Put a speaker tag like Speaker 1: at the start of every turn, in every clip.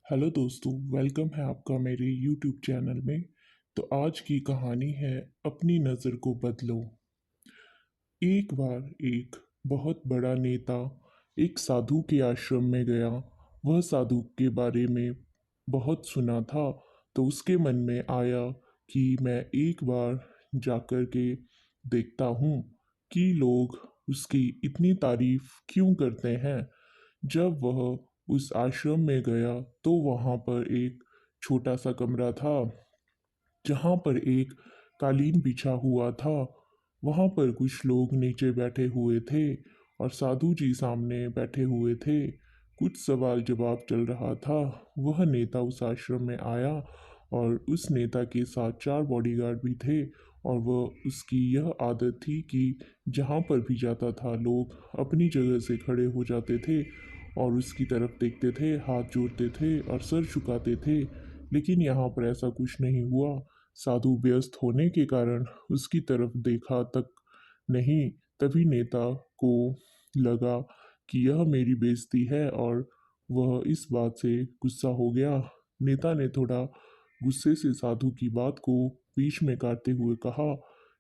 Speaker 1: Hello दोस्तों, welcome है आपका मेरे यूट्यूब चैनल में। तो आज की कहानी है अपनी नज़र को बदलो। एक बार एक बहुत बड़ा नेता एक साधु के आश्रम में गया। वह साधु के बारे में बहुत सुना था, तो उसके मन में आया कि मैं एक बार जाकर के देखता हूँ कि लोग उसकी इतनी तारीफ क्यों करते हैं। जब वह उस आश्रम में गया तो वहाँ पर एक छोटा सा कमरा था जहाँ पर एक कालीन बिछा हुआ था। वहाँ पर कुछ लोग नीचे बैठे हुए थे और साधु जी सामने बैठे हुए थे। कुछ सवाल जवाब चल रहा था। वह नेता उस आश्रम में आया और उस नेता के साथ 4 बॉडीगार्ड भी थे। और वह उसकी यह आदत थी कि जहाँ पर भी जाता था लोग अपनी जगह से खड़े हो जाते थे और उसकी तरफ देखते थे, हाथ जोड़ते थे और सर झुकाते थे। लेकिन यहाँ पर ऐसा कुछ नहीं हुआ। साधु व्यस्त होने के कारण उसकी तरफ देखा तक नहीं। तभी नेता को लगा कि यह मेरी बेइज्जती है और वह इस बात से गुस्सा हो गया। नेता ने थोड़ा गुस्से से साधु की बात को बीच में काटते हुए कहा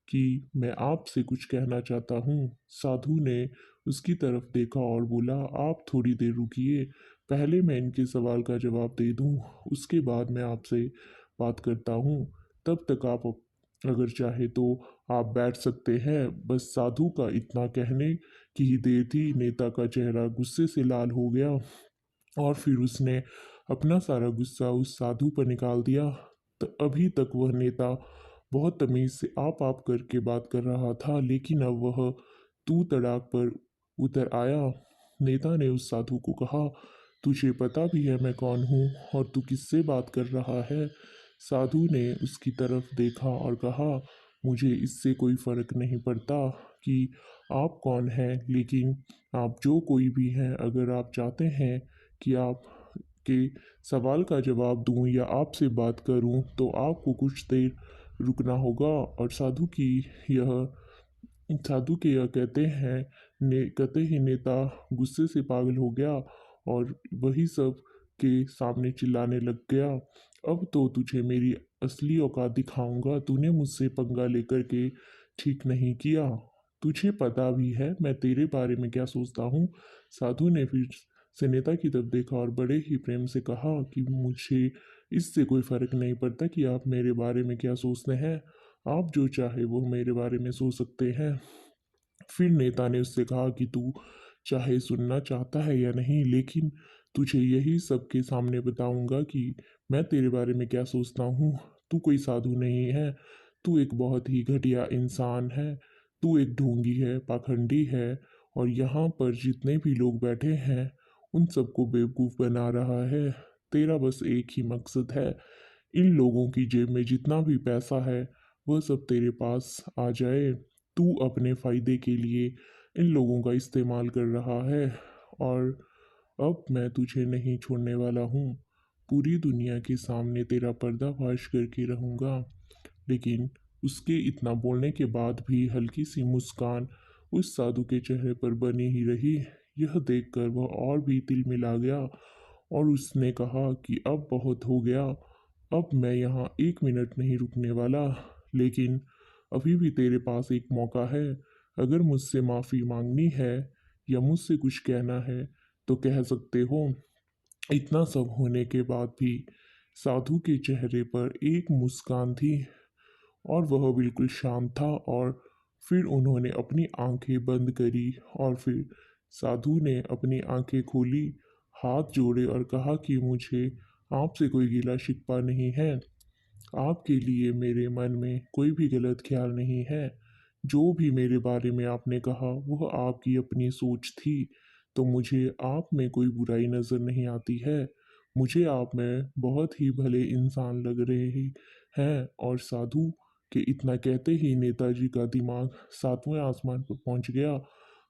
Speaker 1: कि मैं आपसे कुछ कहना चाहता हूँ। साधु ने उसकी तरफ देखा और बोला, आप थोड़ी देर रुकिए, पहले मैं इनके सवाल का जवाब दे दूँ, उसके बाद मैं आपसे बात करता हूँ। तब तक आप अगर चाहे तो आप बैठ सकते हैं। बस साधु का इतना कहने की ही देर थी, नेता का चेहरा गुस्से से लाल हो गया और फिर उसने अपना सारा गुस्सा उस साधु पर निकाल दिया। तो अभी तक वह नेता बहुत तमीज से आप करके बात कर रहा था, लेकिन अब वह तू तड़ाक पर उतर आया। नेता ने उस साधु को कहा, तुझे पता भी है मैं कौन हूँ और तू किससे बात कर रहा है। साधु ने उसकी तरफ देखा और कहा, मुझे इससे कोई फर्क नहीं पड़ता कि आप कौन हैं, लेकिन आप जो कोई भी हैं, अगर आप चाहते हैं कि आप के सवाल का जवाब दूं या आपसे बात करूं तो आपको कुछ देर रुकना होगा। और यह साधु के यह कहते ही नेता गुस्से से पागल हो गया और वही सब के सामने चिल्लाने लग गया, अब तो तुझे मेरी असली औकात दिखाऊंगा। तूने मुझसे पंगा लेकर के ठीक नहीं किया। तुझे पता भी है मैं तेरे बारे में क्या सोचता हूँ। साधु ने फिर से नेता की तरफ देखा और बड़े ही प्रेम से कहा कि मुझे इससे कोई फर्क नहीं पड़ता कि आप मेरे बारे में क्या सोचते हैं। आप जो चाहे वो मेरे बारे में सोच सकते हैं। फिर नेता ने उससे कहा कि तू चाहे सुनना चाहता है या नहीं, लेकिन तुझे यही सबके सामने बताऊंगा कि मैं तेरे बारे में क्या सोचता हूँ। तू कोई साधु नहीं है, तू एक बहुत ही घटिया इंसान है। तू एक ढोंगी है, पाखंडी है और यहाँ पर जितने भी लोग बैठे हैं उन सबको बेवकूफ़ बना रहा है। तेरा बस एक ही मकसद है, इन लोगों की जेब में जितना भी पैसा है वह सब तेरे पास आ जाए। तू अपने फायदे के लिए इन लोगों का इस्तेमाल कर रहा है और अब मैं तुझे नहीं छोड़ने वाला हूँ। पूरी दुनिया के सामने तेरा पर्दाफाश करके रहूँगा। लेकिन उसके इतना बोलने के बाद भी हल्की सी मुस्कान उस साधु के चेहरे पर बनी ही रही। यह देखकर वह और भी तिल मिला गया और उसने कहा कि अब बहुत हो गया, अब मैं यहाँ 1 मिनट नहीं रुकने वाला। लेकिन अभी भी तेरे पास एक मौका है, अगर मुझसे माफ़ी मांगनी है या मुझसे कुछ कहना है तो कह सकते हो। इतना सब होने के बाद भी साधु के चेहरे पर एक मुस्कान थी और वह बिल्कुल शांत था। और फिर उन्होंने अपनी आंखें बंद करी और फिर साधु ने अपनी आंखें खोली, हाथ जोड़े और कहा कि मुझे आपसे कोई गिला शिकवा नहीं है। आपके लिए मेरे मन में कोई भी गलत ख्याल नहीं है। जो भी मेरे बारे में आपने कहा वह आपकी अपनी सोच थी, तो मुझे आप में कोई बुराई नज़र नहीं आती है। मुझे आप में बहुत ही भले इंसान लग रहे हैं। और साधु के इतना कहते ही नेताजी का दिमाग 7वें आसमान पर पहुंच गया।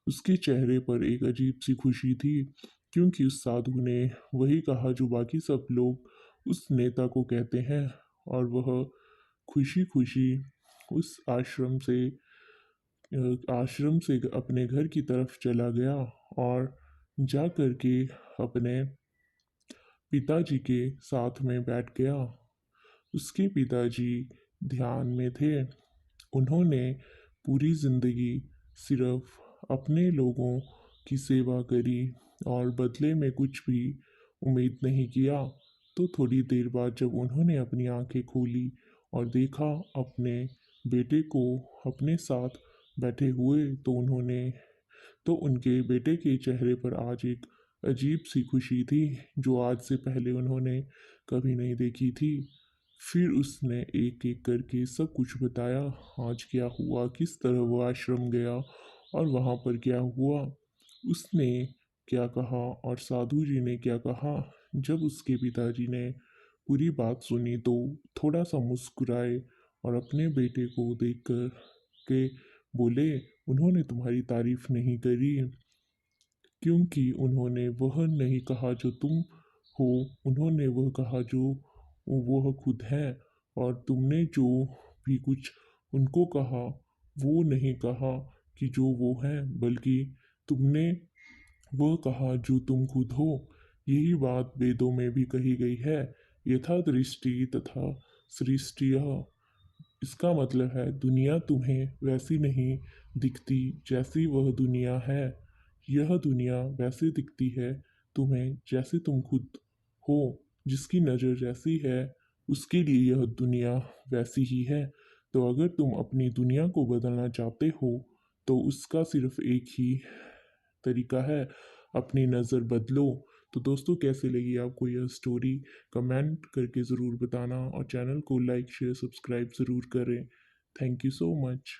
Speaker 1: उसके चेहरे पर एक अजीब सी खुशी थी, क्योंकि उस साधु ने वही कहा जो बाकी सब लोग उस नेता को कहते हैं। और वह खुशी खुशी उस आश्रम से अपने घर की तरफ चला गया और जा कर के अपने पिताजी के साथ में बैठ गया। उसके पिताजी ध्यान में थे। उन्होंने पूरी जिंदगी सिर्फ अपने लोगों की सेवा करी और बदले में कुछ भी उम्मीद नहीं किया। तो थोड़ी देर बाद जब उन्होंने अपनी आंखें खोली और देखा अपने बेटे को अपने साथ बैठे हुए, तो उनके बेटे के चेहरे पर आज एक अजीब सी खुशी थी जो आज से पहले उन्होंने कभी नहीं देखी थी। फिर उसने एक एक करके सब कुछ बताया, आज क्या हुआ, किस तरह वो आश्रम गया और वहाँ पर क्या हुआ, उसने क्या कहा और साधु जी ने क्या कहा। जब उसके पिताजी ने पूरी बात सुनी तो थोड़ा सा मुस्कुराए और अपने बेटे को देखकर के बोले, उन्होंने तुम्हारी तारीफ नहीं करी क्योंकि उन्होंने वह नहीं कहा जो तुम हो, उन्होंने वह कहा जो वह खुद हैं। और तुमने जो भी कुछ उनको कहा वो नहीं कहा कि जो वो हैं, बल्कि तुमने वह कहा जो तुम खुद हो। यही बात वेदों में भी कही गई है, यथा दृष्टि तथा सृष्टि। इसका मतलब है दुनिया तुम्हें वैसी नहीं दिखती जैसी वह दुनिया है, यह दुनिया वैसे दिखती है तुम्हें जैसे तुम खुद हो। जिसकी नज़र जैसी है उसके लिए यह दुनिया वैसी ही है। तो अगर तुम अपनी दुनिया को बदलना चाहते हो तो उसका सिर्फ एक ही तरीका है, अपनी नज़र बदलो। तो दोस्तों, कैसे लगी आपको यह स्टोरी, कमेंट करके ज़रूर बताना और चैनल को लाइक शेयर सब्सक्राइब ज़रूर करें। Thank you so much.